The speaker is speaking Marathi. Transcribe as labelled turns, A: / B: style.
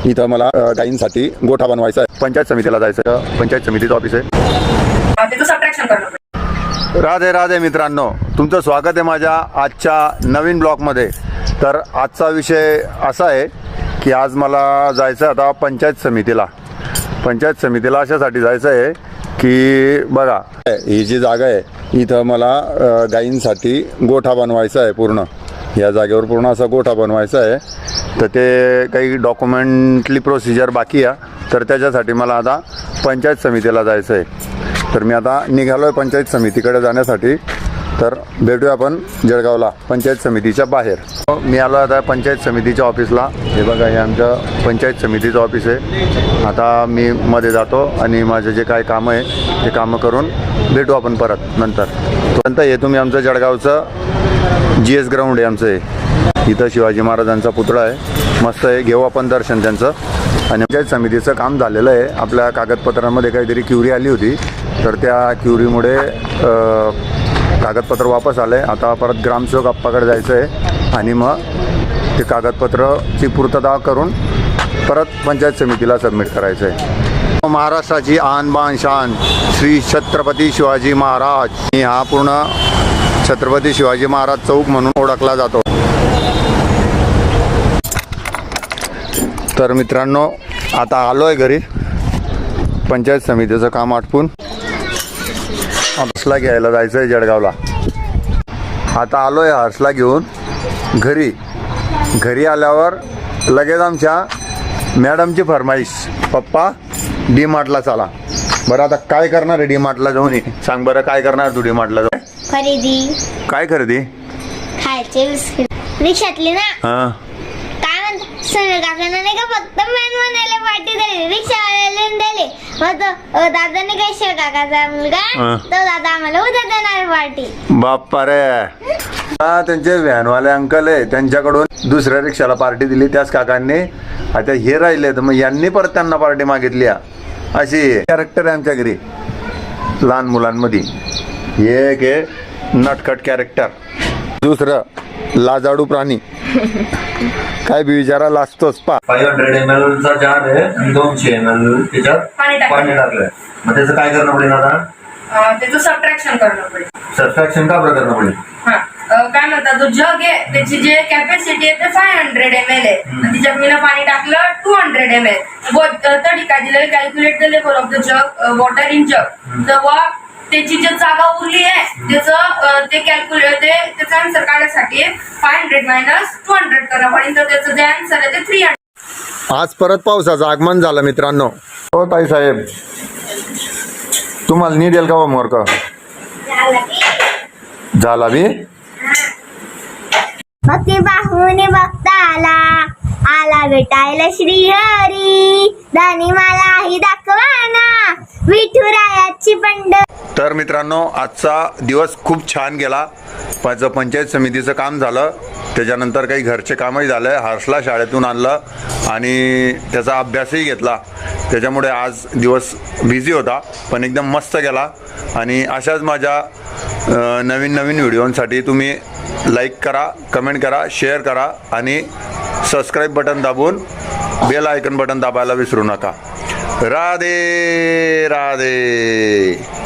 A: इथं मला गाईंसाठी गोठा बनवायचा आहे. पंचायत समितीला जायचं. पंचायत समितीचं ऑफिस आहे. राधे राधे मित्रांनो, तुमचं स्वागत आहे माझ्या आजच्या नवीन ब्लॉगमध्ये. तर आजचा विषय असा आहे की आज मला जायचं आता पंचायत समितीला. पंचायत समितीला अशासाठी जायचं आहे की बघा, ही जी जागा आहे इथं मला गाईंसाठी गोठा बनवायचा आहे. पूर्ण या जागेवर पूर्ण असा गोठा बनवायचा आहे. तर ते काही डॉक्युमेंटली प्रोसिजर बाकी आहे. तर त्याच्यासाठी मला आता पंचायत समितीला जायचं आहे. तर मी आता निघालो आहे पंचायत समितीकडे जाण्यासाठी. तर भेटूया आपण जळगावला पंचायत समितीच्या बाहेर. मी आलो आता पंचायत समितीच्या ऑफिसला. हे बघा, हे आमचं पंचायत समितीचं ऑफिस आहे. आता मी मध्ये जातो आणि माझे जे काय कामं आहे ते कामं करून भेटू आपण परत नंतर. नंतर हे तुम्ही आमचं जळगावचं GS ग्राउंड आहे आमचं. हे इथं शिवाजी महाराजांचा पुतळा आहे, मस्त आहे. घेऊ आपण दर्शन त्यांचं. आणि पंचायत समितीचं काम झालेलं आहे. आपल्या कागदपत्रांमध्ये काहीतरी क्युरी आली होती, तर त्या क्युरीमुळे कागदपत्र वापस आले. आता परत ग्रामसेवक आप्पाकडे जायचं आहे आणि मग ते कागदपत्रची पूर्तता करून परत पंचायत समितीला सबमिट करायचं आहे. महाराष्ट्राची आन बान शान श्री छत्रपती शिवाजी महाराज. हा पूर्ण छत्रपती शिवाजी महाराज चौक म्हणून ओळखला जातो. तर मित्रांनो, आता आलो आहे घरी. पंचायत समितीचं काम आटपून हर्षला घ्यायला जायचं आहे जळगावला. आता आलो आहे हर्षला घेऊन घरी. घरी आल्यावर लगेच आमच्या मॅडमची फरमाईश, पप्पा DMartला चला. बरं, आता काय करणार आहे DMartला जाऊन? सांग बरं, काय करणार तू DMartला जाऊन?
B: खरेदी.
A: काय खरेदी?
B: खायचे बिस्किट रिक्षातली ना.
A: हां,
B: काय म्हणतात सोनू काकांना नाही का फक्त मॅन म्हणायला पार्टी दिली, रिक्षावाल्याला दिली. मग तो दादाने काय शिव काकाचा मुलगा तो दादा आम्हाला उद्या देणार पार्टी.
A: बाप्पा रे. त्यांचे व्हॅनवाले अंकल आहे, त्यांच्याकडून दुसऱ्या रिक्षाला पार्टी दिली त्याच काकांनी. आता हे राहिले तर मग यांनी परत त्यांना पार्टी मागितली. अशी कॅरेक्टर आहे आमच्या घरी लहान मुलांमध्ये. एक आहे नटखट कॅरेक्टर, दुसरं लाजाडू प्राणी. काय बी विचारा लाजतोच.
C: 500 ml चा जार आहे आणि 200 ml त्याच्यात पाणी टाकलंय. मग त्याचं काय करणं पडेल आता?
D: त्याचं सबट्रॅक्शन करणं पडेल.
C: सबट्रॅक्शन का बरं करणं पडेल?
D: काय म्हणतात, जो जग आहे त्याची जे कॅपॅसिटी आहे ते 500 ml आहे आणि तिच्यात मी पाणी टाकलं 200 ml. तरी काय दिलं, calculate the level of the जग वॉटर इन जग. तेव्हा त्याची जी जागा उरली आहे त्याचं ते कॅल्क्युलेट त्याचा आन्सर काढण्यासाठी 500 - 200 करणं पडेल. तर त्याचं जे आन्सर आहे ते 300.
A: आज परत पावसाचं आगमन झालं मित्रांनो. हो ताई साहेब, तुम्हाला नाही देईल का होमवर्क? झाला बी.
B: भक्ती बाहुने भक्त आला भेटायला श्रीहरी. दानी मलाही दाखवाना विठुरायाची पंड.
A: तर मित्रांनो, आजचा दिवस खूप छान गेला. माझं पंचायत समितीचं काम झालं, त्याच्यानंतर काही घरचे कामही झालं. हर्षला शाळेतून आणलं आणि त्याचा अभ्यासही घेतला. त्याच्यामुळे आज दिवस बिझी होता, पण एकदम मस्त गेला. आणि अशाच माझ्या नवीन नवीन व्हिडिओंसाठी तुम्ही लाईक करा, कमेंट करा, शेअर करा आणि सबस्क्राईब बटन दाबून बेल आयकन बटन दाबायला विसरू नका. राधे राधे.